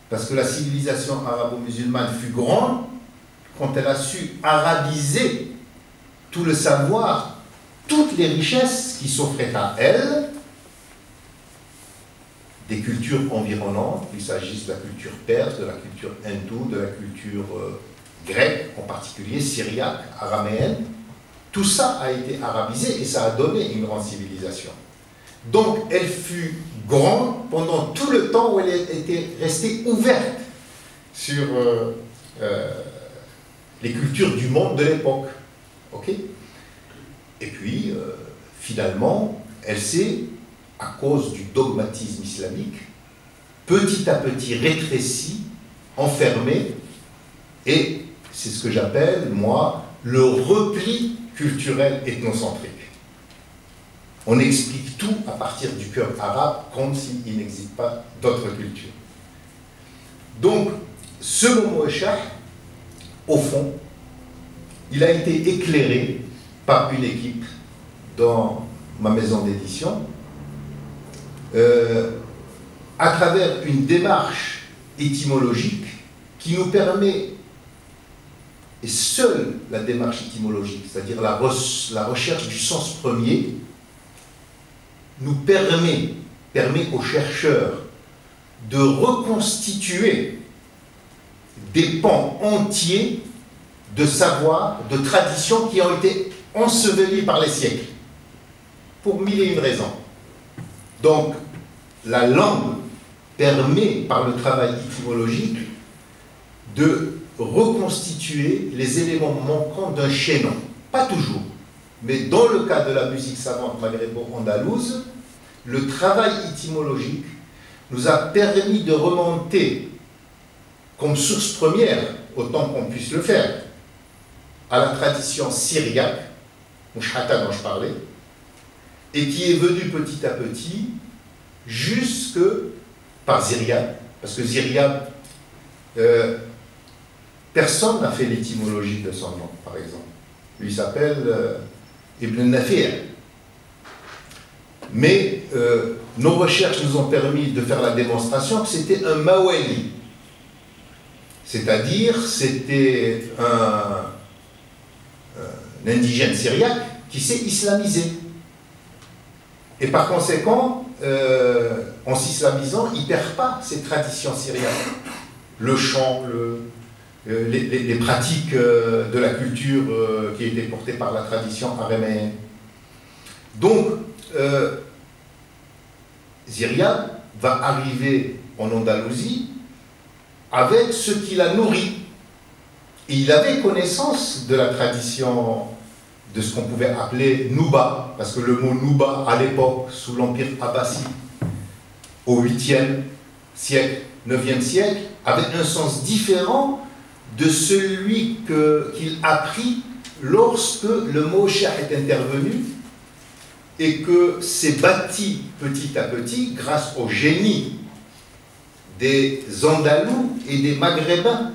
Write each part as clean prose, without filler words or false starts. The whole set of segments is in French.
Parce que la civilisation arabo-musulmane fut grande quand elle a su arabiser tout le savoir, toutes les richesses qui s'offraient à elle, des cultures environnantes, qu'il s'agisse de la culture perse, de la culture hindoue, de la culture grecque, en particulier syriaque, araméenne. Tout ça a été arabisé et ça a donné une grande civilisation. Donc elle fut grande pendant tout le temps où elle était restée ouverte sur les cultures du monde de l'époque. Okay? Et puis, finalement, elle s'est, à cause du dogmatisme islamique, petit à petit rétrécie, enfermée, et c'est ce que j'appelle, moi, le repli culturel ethnocentrique. On explique tout à partir du cœur arabe, comme s'il n'existe pas d'autres cultures. Donc, ce mot Shah, au fond, il a été éclairé par une équipe dans ma maison d'édition, à travers une démarche étymologique qui nous permet, et seule la démarche étymologique, c'est-à-dire la recherche du sens premier, nous permet aux chercheurs de reconstituer des pans entiers de savoir, de traditions qui ont été ensevelis par les siècles, pour mille et une raisons. Donc, la langue permet, par le travail étymologique, de reconstituer les éléments manquants d'un chaînon. Pas toujours, mais dans le cas de la musique savante maghrébo-andalouse, le travail étymologique nous a permis de remonter, comme source première, autant qu'on puisse le faire, à la tradition syriaque, Mouchata dont je parlais, et qui est venue petit à petit jusque par Ziryab, parce que Ziryab, personne n'a fait l'étymologie de son nom, par exemple. Lui s'appelle Ibn Nafir. Mais nos recherches nous ont permis de faire la démonstration que c'était un Mawali, c'est-à-dire c'était un indigène syriaque qui s'est islamisé. Et par conséquent, en s'islamisant, il ne perd pas ses traditions syriaques. Le chant, les pratiques de la culture qui étaient portées par la tradition araméenne. Donc, Ziryab va arriver en Andalousie avec ce qui l'a nourri. Et il avait connaissance de la tradition, de ce qu'on pouvait appeler Nouba, parce que le mot Nouba, à l'époque, sous l'Empire Abbaside, au 8e siècle, 9e siècle, avait un sens différent de celui qu'il a pris lorsque le mot Shah est intervenu et que s'est bâti petit à petit grâce au génie des Andalous et des Maghrébins,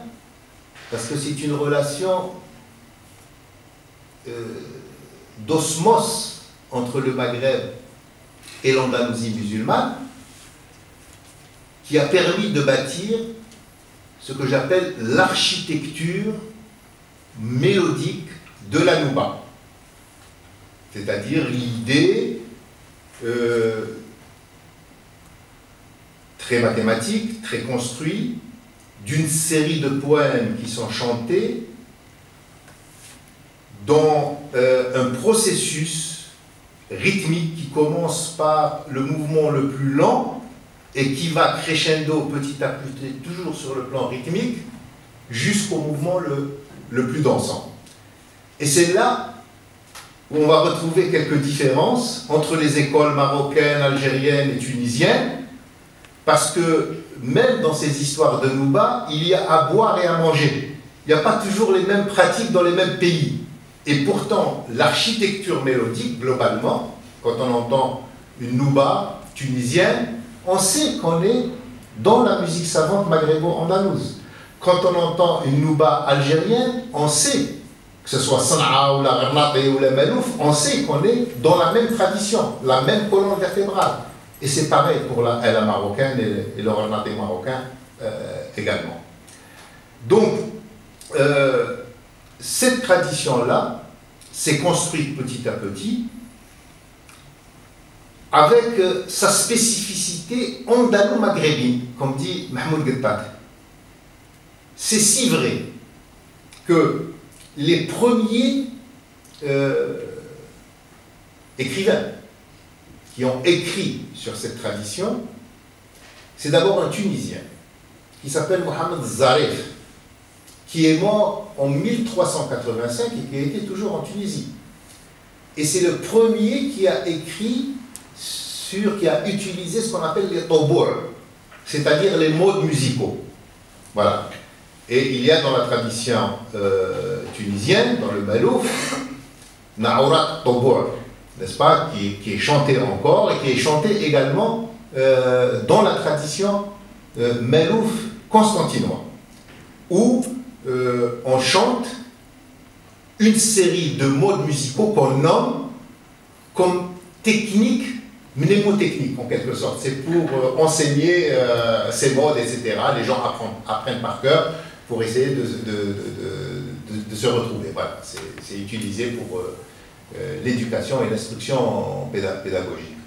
parce que c'est une relation d'osmose entre le Maghreb et l'Andalousie musulmane qui a permis de bâtir ce que j'appelle l'architecture mélodique de la Nouba, c'est-à-dire l'idée très mathématique, très construite, d'une série de poèmes qui sont chantés dans un processus rythmique qui commence par le mouvement le plus lent et qui va crescendo petit à petit, toujours sur le plan rythmique, jusqu'au mouvement le plus dansant. Et c'est là où on va retrouver quelques différences entre les écoles marocaines, algériennes et tunisiennes, parce que même dans ces histoires de Nouba, il y a à boire et à manger. Il n'y a pas toujours les mêmes pratiques dans les mêmes pays. Et pourtant, l'architecture mélodique, globalement, quand on entend une Nouba tunisienne, on sait qu'on est dans la musique savante maghrébo-andalouse. Quand on entend une Nouba algérienne, on sait, que ce soit Sanaa ou la Gharnati ou la Malouf, on sait qu'on est dans la même tradition, la même colonne vertébrale. Et c'est pareil pour la Ella marocaine et le Ramadé marocain également. Donc, cette tradition-là s'est construite petit à petit avec sa spécificité andalo-maghrébine, comme dit Mahmoud Guettat. C'est si vrai que les premiers écrivains qui ont écrit sur cette tradition, c'est d'abord un Tunisien qui s'appelle Mohamed Zarif, qui est mort en 1385 et qui était toujours en Tunisie. Et c'est le premier qui a écrit qui a utilisé ce qu'on appelle les tobour, c'est-à-dire les modes musicaux. Voilà. Et il y a dans la tradition tunisienne, dans le Malouf, Naourat Tobour, n'est-ce pas, qui est chanté encore et qui est chanté également dans la tradition Malouf constantinois, où on chante une série de modes musicaux qu'on nomme comme techniques mnémotechniques en quelque sorte. C'est pour enseigner ces modes, etc. Les gens apprennent par cœur pour essayer de se retrouver. Voilà, c'est utilisé pour l'éducation et l'instruction pédagogique.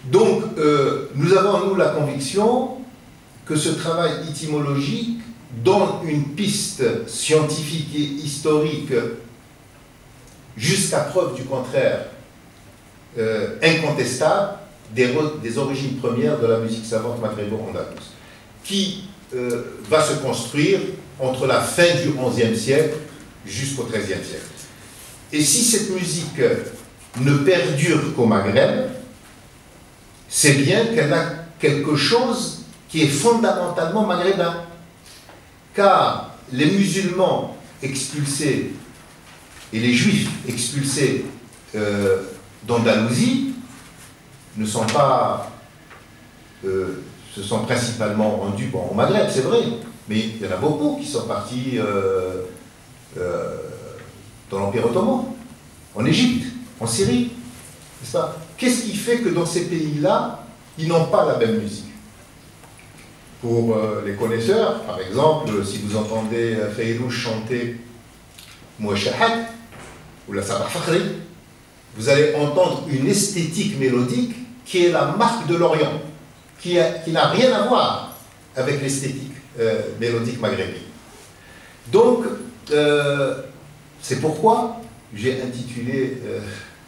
Donc, nous avons, nous, la conviction que ce travail étymologique donne une piste scientifique et historique jusqu'à preuve du contraire incontestable des origines premières de la musique savante maghrébo-andalouse, qui va se construire entre la fin du XIe siècle jusqu'au XIIIe siècle. Et si cette musique ne perdure qu'au Maghreb, c'est bien qu'elle a quelque chose qui est fondamentalement maghrébin. Car les musulmans expulsés et les juifs expulsés d'Andalousie ne sont pas, se sont principalement rendus au Maghreb, c'est vrai, mais il y en a beaucoup qui sont partis dans l'Empire ottoman, en Égypte, en Syrie, n'est-ce pas? Qu'est-ce qui fait que dans ces pays-là, ils n'ont pas la même musique? Pour les connaisseurs, par exemple, si vous entendez Fayrouz chanter Mouachahat ou la Sabah Fakhri, vous allez entendre une esthétique mélodique qui est la marque de l'Orient, qui n'a rien à voir avec l'esthétique mélodique maghrébine. Donc, c'est pourquoi j'ai intitulé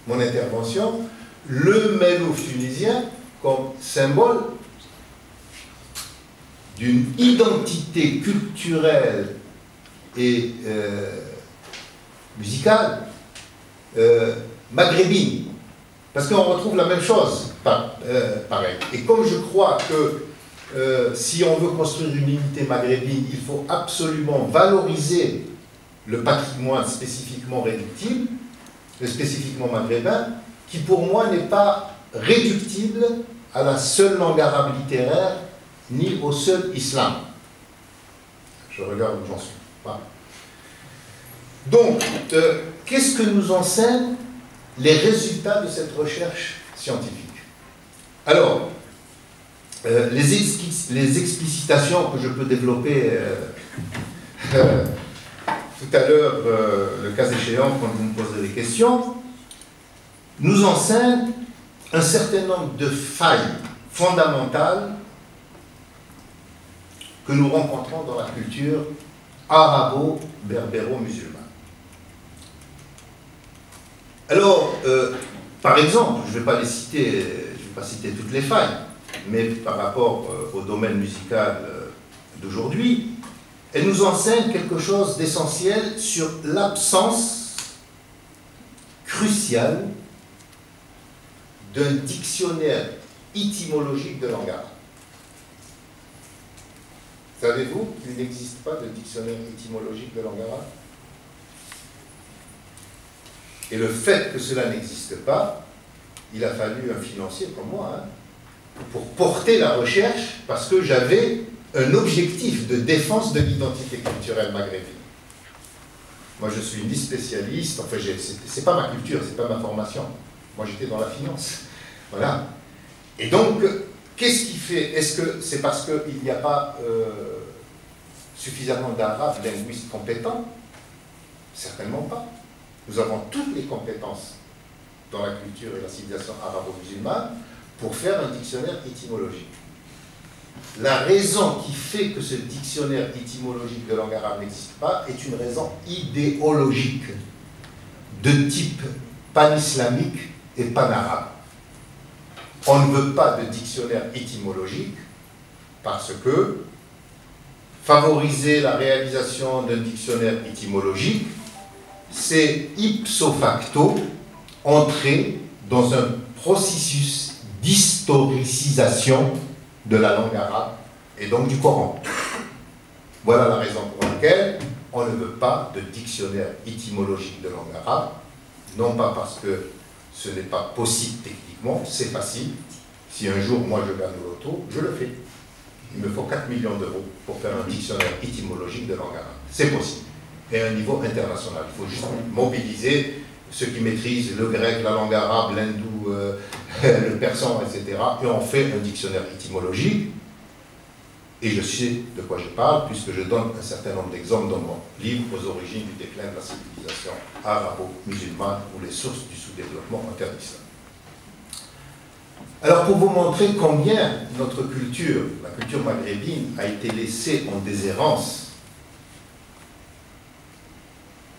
mon intervention « Le Melouf tunisien comme symbole d'une identité culturelle et musicale maghrébine ». Parce qu'on retrouve la même chose, pareil. Et comme je crois que si on veut construire une unité maghrébine, il faut absolument valoriser le patrimoine spécifiquement réductible, spécifiquement maghrébin, qui pour moi n'est pas réductible à la seule langue arabe littéraire, ni au seul islam. Je regarde où j'en suis. Voilà. Donc, qu'est-ce que nous enseignent les résultats de cette recherche scientifique? Alors, les explicitations que je peux développer tout à l'heure, le cas échéant, quand vous me poserez des questions, nous enseignent un certain nombre de failles fondamentales que nous rencontrons dans la culture arabo-berbéro-musulmane. Alors, par exemple, je ne vais pas citer toutes les failles, mais par rapport au domaine musical d'aujourd'hui, elle nous enseigne quelque chose d'essentiel sur l'absence cruciale d'un dictionnaire étymologique de langue arabe. Savez-vous qu'il n'existe pas de dictionnaire étymologique de langue arabe? Et le fait que cela n'existe pas, il a fallu un financier comme moi pour porter la recherche, parce que j'avais un objectif de défense de l'identité culturelle maghrébine. Moi, je suis ni spécialiste, enfin, c'est pas ma culture, c'est pas ma formation. Moi, j'étais dans la finance. Voilà. Et donc, qu'est-ce qui fait? Est-ce que c'est parce qu'il n'y a pas suffisamment d'arabes linguistes compétents? Certainement pas. Nous avons toutes les compétences dans la culture et la civilisation arabo-musulmane pour faire un dictionnaire étymologique. La raison qui fait que ce dictionnaire étymologique de langue arabe n'existe pas est une raison idéologique de type pan-islamique et pan-arabe. On ne veut pas de dictionnaire étymologique parce que favoriser la réalisation d'un dictionnaire étymologique, c'est ipso facto entrer dans un processus d'historicisation de la langue arabe et donc du Coran. Voilà la raison pour laquelle on ne veut pas de dictionnaire étymologique de langue arabe, non pas parce que ce n'est pas possible techniquement, c'est facile. Si un jour, moi, je gagne au loto, je le fais. Il me faut 4 millions d'euros pour faire un dictionnaire étymologique de langue arabe. C'est possible. Et à un niveau international. Il faut juste mobiliser ceux qui maîtrisent le grec, la langue arabe, l'hindou, le persan, etc. Et on fait un dictionnaire étymologique. Et je sais de quoi je parle, puisque je donne un certain nombre d'exemples dans mon livre « Aux origines du déclin de la civilisation arabo-musulmane ou les sources du sous-développement en terre d'islam ». Alors, pour vous montrer combien notre culture, la culture maghrébine, a été laissée en déshérence,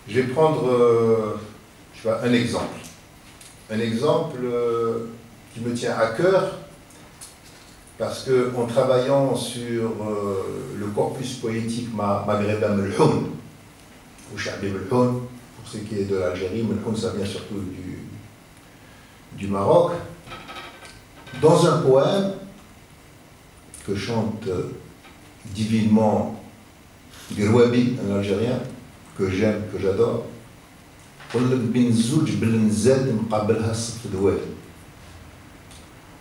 je vais prendre un exemple. Un exemple qui me tient à cœur, parce qu'en travaillant sur le corpus poétique maghrébin Melhoun, ou Cha'bi Melhoun, pour ce qui est de l'Algérie, Melhoun ça vient surtout du Maroc, dans un poème que chante divinement Grouabi, un Algérien, que j'aime, que j'adore,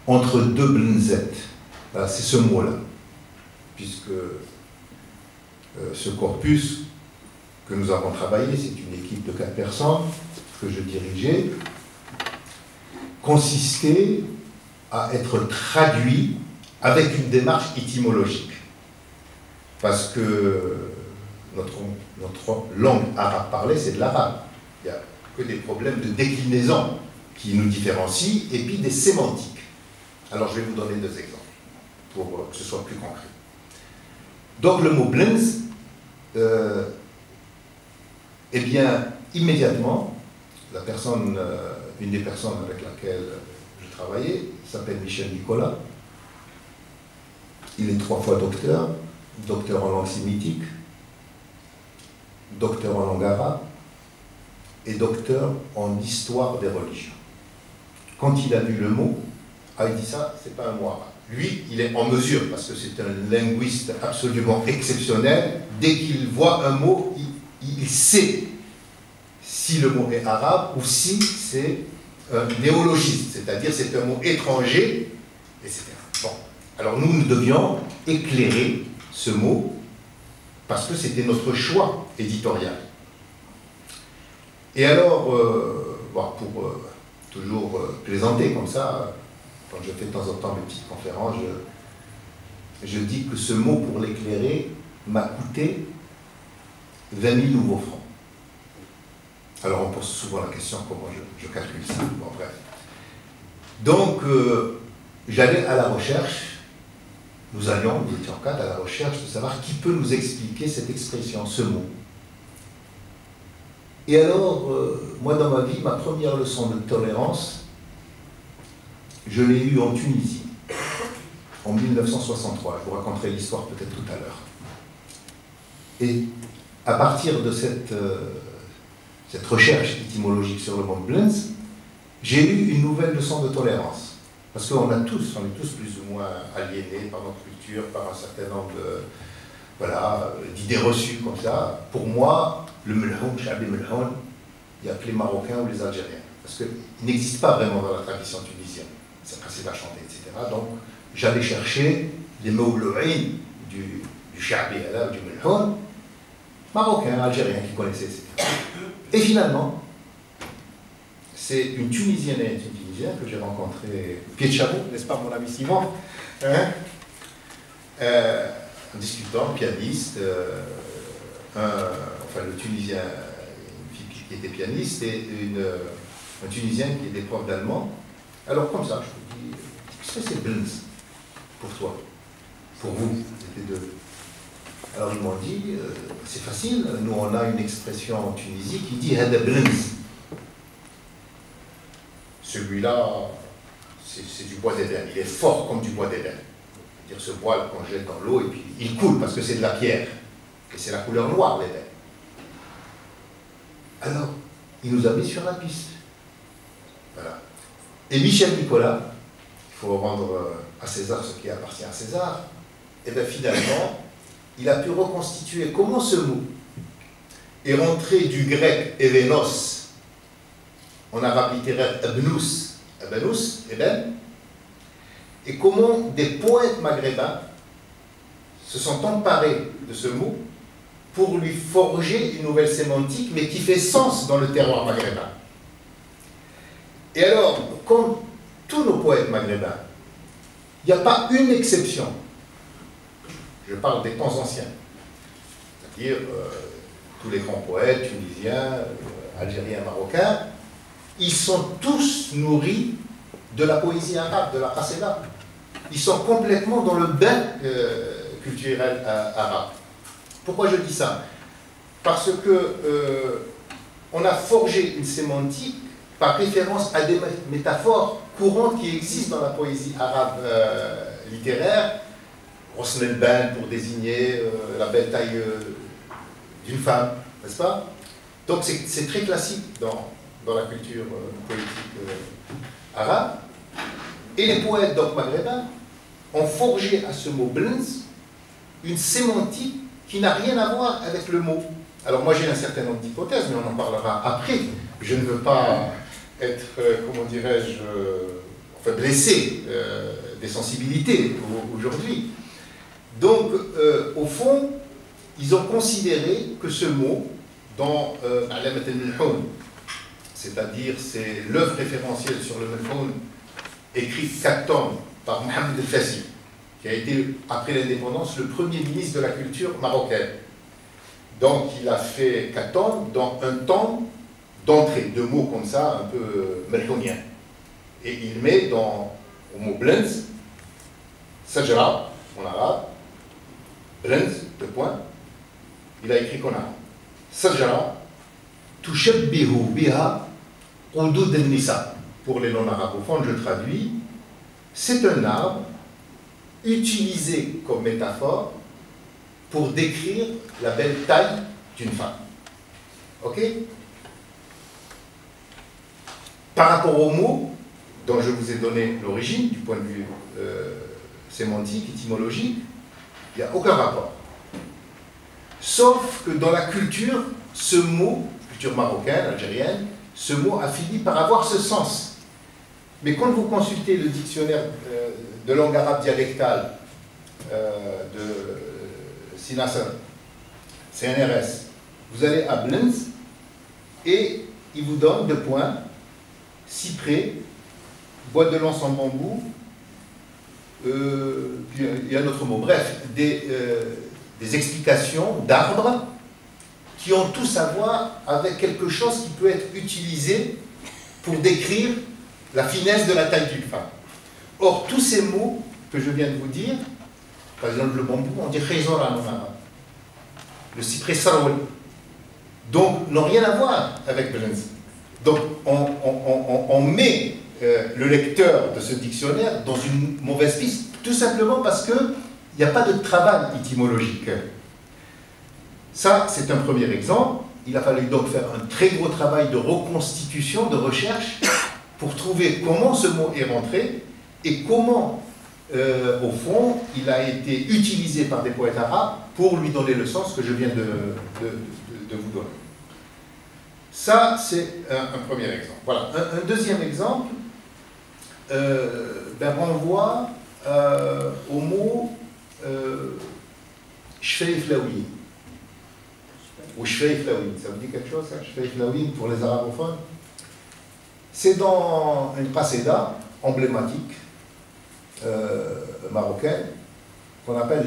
entre deux blenzettes. C'est ce mot-là, puisque ce corpus que nous avons travaillé, c'est une équipe de 4 personnes que je dirigeais, consistait à être traduit avec une démarche étymologique. Parce que notre langue arabe parlée, c'est de l'arabe. Il n'y a que des problèmes de déclinaison qui nous différencient, et puis des sémantiques. Alors je vais vous donner 2 exemples, pour que ce soit plus concret. Donc le mot blenz, eh bien, immédiatement, une des personnes avec laquelle je travaillais s'appelle Michel Nicolas. Il est 3 fois docteur, docteur en langue sémitique, docteur en langue arabe et docteur en histoire des religions. Quand il a vu le mot, il dit ça, c'est pas un mot arabe. Lui, il est en mesure, parce que c'est un linguiste absolument exceptionnel, dès qu'il voit un mot, il sait si le mot est arabe ou si c'est un néologisme, c'est-à-dire c'est un mot étranger, etc. Bon, alors nous devions éclairer ce mot parce que c'était notre choix éditorial. Et alors, pour toujours plaisanter comme ça, quand je fais de temps en temps mes petites conférences, je dis que ce mot pour l'éclairer m'a coûté 20 000 nouveaux francs. Alors on pose souvent la question comment je calcule ça. Bon, bref. Donc j'allais à la recherche, nous étions 4 à la recherche de savoir qui peut nous expliquer cette expression, ce mot. Et alors, moi dans ma vie, ma première leçon de tolérance, je l'ai eue en Tunisie, en 1963. Je vous raconterai l'histoire peut-être tout à l'heure. Et à partir de cette recherche étymologique sur le mot blenz, j'ai eu une nouvelle leçon de tolérance. Parce qu'on est tous plus ou moins aliénés par notre culture, par un certain nombre d'idées reçues comme ça. Pour moi, le Melhoun, Cha'bi Melhoun, il n'y a que les Marocains ou les Algériens. Parce qu'il n'existe pas vraiment dans la tradition tunisienne. C'est facile à chanter, etc. Donc, j'allais chercher les Mawlou'in du Cha'bi ou du Melhoun, Marocains, Algériens qui connaissaient, etc. Et finalement, c'est une Tunisienne et une tunisien que j'ai rencontré pied de chameau, n'est-ce pas, mon ami Simon, hein, en discutant, pianiste, enfin le Tunisien, une fille qui était pianiste et un Tunisien qui était prof d'allemand. Alors comme ça, je me dis, qu'est-ce que c'est Blins pour toi, pour vous, les deux? Alors ils m'ont dit, c'est facile, nous on a une expression en Tunisie qui dit Hada Blins. Celui-là, c'est du bois d'Éden, il est fort comme du bois d'Éden. C'est-à-dire ce bois qu'on jette dans l'eau et puis il coule parce que c'est de la pierre. Et c'est la couleur noire, l'Éden. Alors, il nous a mis sur la piste. Voilà. Et Michel Nicolas, il faut rendre à César ce qui appartient à César, et bien finalement, il a pu reconstituer comment ce mot est rentré du grec évenos, en arabe littéraire ebnous, eben, et comment des poètes maghrébins se sont emparés de ce mot pour lui forger une nouvelle sémantique, mais qui fait sens dans le terroir maghrébin. Et alors, comme tous nos poètes maghrébins, il n'y a pas une exception. Je parle des temps anciens, c'est-à-dire tous les grands poètes tunisiens, algériens, marocains, ils sont tous nourris de la poésie arabe, de la qasida. Ils sont complètement dans le bain culturel arabe. Pourquoi je dis ça? Parce que on a forgé une sémantique par référence à des métaphores courantes qui existent dans la poésie arabe littéraire. Rosn el-ban pour désigner la belle taille d'une femme, n'est-ce pas? Donc c'est très classique dans la culture politique arabe. Et les poètes donc maghrébins ont forgé à ce mot blins une sémantique qui n'a rien à voir avec le mot. Alors moi j'ai un certain nombre d'hypothèses, mais on en parlera après. Je ne veux pas être, comment dirais-je, enfin blessé des sensibilités aujourd'hui. Donc au fond, ils ont considéré que ce mot, dans Alamat al-Milhoun, c'est-à-dire c'est l'œuvre référentielle sur le Milhoun, écrite 4 tomes par Mohamed El-Fassi, qui a été, après l'indépendance, le premier ministre de la culture marocaine. Donc il a fait 4 tomes, dans un tome d'entrée, de mots comme ça, un peu milhouniens. Et il met au mot blends, sajra, en arabe, blends, 2 points, il a écrit qu'en arabe. Sajra, tushabbihu biha qudud al-nisa. Pour les non-arabophones, je traduis, c'est un arbre utilisé comme métaphore pour décrire la belle taille d'une femme. Ok? Par rapport au mot dont je vous ai donné l'origine, du point de vue sémantique, étymologique, il n'y a aucun rapport. Sauf que dans la culture, ce mot, culture marocaine, algérienne, ce mot a fini par avoir ce sens. Mais quand vous consultez le dictionnaire de langue arabe dialectale de Sinasser, CNRS, vous allez à Blins et il vous donne 2 points, cyprès, boîte de lance en bambou, puis il y a un autre mot. Bref, des explications d'arbres qui ont tous à voir avec quelque chose qui peut être utilisé pour décrire la finesse de la taille d'une femme. Or, tous ces mots que je viens de vous dire, par exemple le bambou, on dit khayzora en arabe, le cyprès sarwal, donc n'ont rien à voir avec Blins. Donc on met le lecteur de ce dictionnaire dans une mauvaise piste, tout simplement parce qu'il n'y a pas de travail étymologique. Ça, c'est un premier exemple. Il a fallu donc faire un très gros travail de reconstitution, de recherche, pour trouver comment ce mot est rentré et comment, au fond, il a été utilisé par des poètes arabes pour lui donner le sens que je viens de vous donner. Ça, c'est un premier exemple. Voilà. Un deuxième exemple renvoie au mot Shfei Flaoui. Ou Shfei Flaoui. Ça vous dit quelque chose, ça? Shfei Flaoui pour les arabophones? C'est dans une qasida emblématique marocaine qu'on appelle